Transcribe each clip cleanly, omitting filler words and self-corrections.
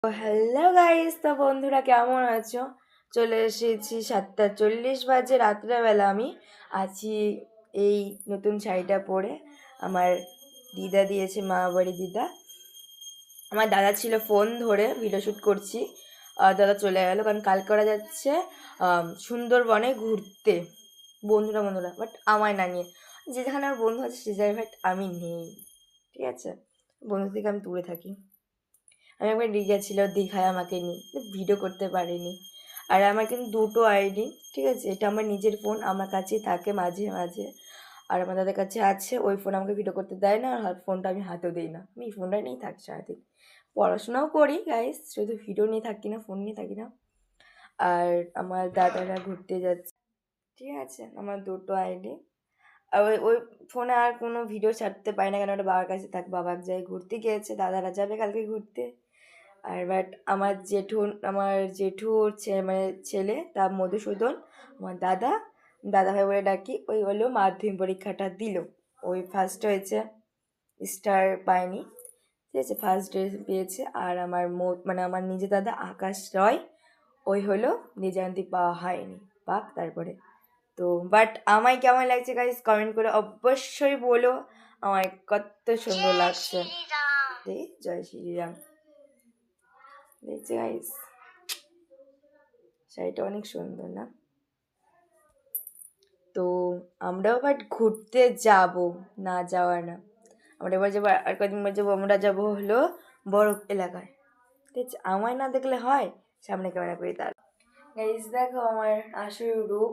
তো hello guys, তো বন্ধুরা কেমন আছো? চলে এসেছি 7:40 বাজে রাত্রেবেলা। আমি আছি এই নতুন শাড়িটা পরে। আমার দিদা দিয়েছে, মা বাড়ি দিদা। আমার দাদা ছিল ফোন ধরে, ভিডিও শ্যুট করছি। দাদা চলে গেল কারণ কালকে ওরা যাচ্ছে সুন্দরবনে ঘুরতে। বন্ধুরা বাট আমায় না নিয়ে, যেখানে আমার বন্ধু আছে সে জায়গায় বাট আমি নেই। ঠিক আছে, বন্ধু থেকে আমি দূরে থাকি। আমি একবার গেছিল দীঘায় আমাকে নিয়ে, ভিডিও করতে পারিনি। আর আমার কিন্তু দুটো আইডি, ঠিক আছে? এটা আমার নিজের ফোন, আমার কাছেই থাকে মাঝে মাঝে। আর আমার দাদার কাছে আছে, ওই ফোন আমাকে ভিডিও করতে দেয় না, আর ফোনটা আমি হাতেও দিই না। আমি এই ফোনটা নিয়েই থাকি সারাদিন। পড়াশোনাও করি গাইস, শুধু ভিডিও নিয়ে থাকি না, ফোন নিয়ে থাকি না। আর আমার দাদারা ঘুরতে যাচ্ছে, ঠিক আছে? আমার দুটো আইডি। আর ওই ওই ফোনে আর কোনো ভিডিও ছাড়তে পারি না, কেন ওটা বাবার কাছে থাক। বাবা এক জায়গায় ঘুরতে গিয়েছে, দাদারা যাবে কালকে ঘুরতে। আর বাট আমার জেঠুর মানে ছেলে, তার মধুসূদন, আমার দাদা ভাই বলে ডাকি, ওই হলো মাধ্যমিক পরীক্ষাটা দিল। ওই ফার্স্ট হয়েছে, স্টার পায়নি, ঠিক আছে? ফার্স্ট ডে পেয়েছে। আর আমার মানে আমার নিজের দাদা আকাশ রয়, ওই হলো নিজান্তি পাওয়া হয়নি, পাক তারপরে। তো বাট আমায় কেমন লাগছে গাইস কমেন্ট করে অবশ্যই বলো। আমার কত সুন্দর লাগছে। জয় শ্রীরাম। দেখছি গাইস, শাড়িটা অনেক সুন্দর না? তো আমরাও বাট ঘুরতে যাব, না যাওয়ার না। আমরা এবার যাবো, আর কদিন পর যাবো, আমরা যাবো হলো বরফ এলাকায়। ঠিক আছে, আমায় না দেখলে হয়? সামনে ক্যামেরা করি তার। গাইস দেখো আমার আসল রূপ,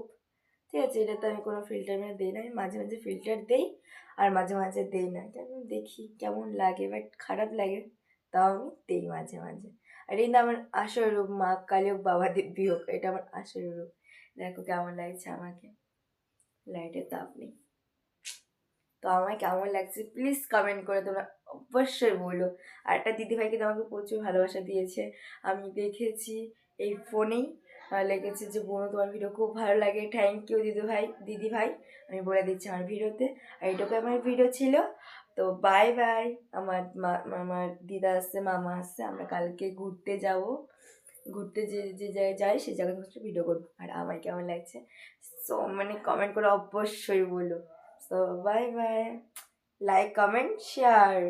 ঠিক আছে? এটাতে আমি কোনো ফিল্টার দিই না। আমি মাঝে মাঝে ফিল্টার দিই, আর মাঝে মাঝে দিই না। কেন দেখি কেমন লাগে, বাট খারাপ লাগে, তাও আমি দিই মাঝে মাঝে। আর এই না আমার আসল রূপ, মা কালী হোক বাবা দিব্যি হোক, এটা আমার আসল রূপ। দেখো কেমন লাগছে আমাকে, লাইটের তাপ নেই। তো আমায় কেমন লাগছে প্লিজ কমেন্ট করে তোমরা অবশ্যই বলো। আর একটা দিদিভাই কিন্তু আমাকে প্রচুর ভালোবাসা দিয়েছে, আমি দেখেছি এই ফোনেই। লেগেছে যে বোন তোমার ভিডিও খুব ভালো লাগে, থ্যাংক ইউ দিদিভাই। আমি বলে দিচ্ছি আমার ভিডিওতে। আর এইটুকু আমার ভিডিও ছিল। তো বাই বাই। আমার দিদা আসছে, মামা আসছে, আমরা কালকে ঘুরতে যাব। ঘুরতে যে যে জায়গায় যাই সেই জায়গায় ভিডিও করবো। আর আমার কেমন লাগছে সো মানে কমেন্ট করে অবশ্যই বলো। So bye bye. Like, comment, share.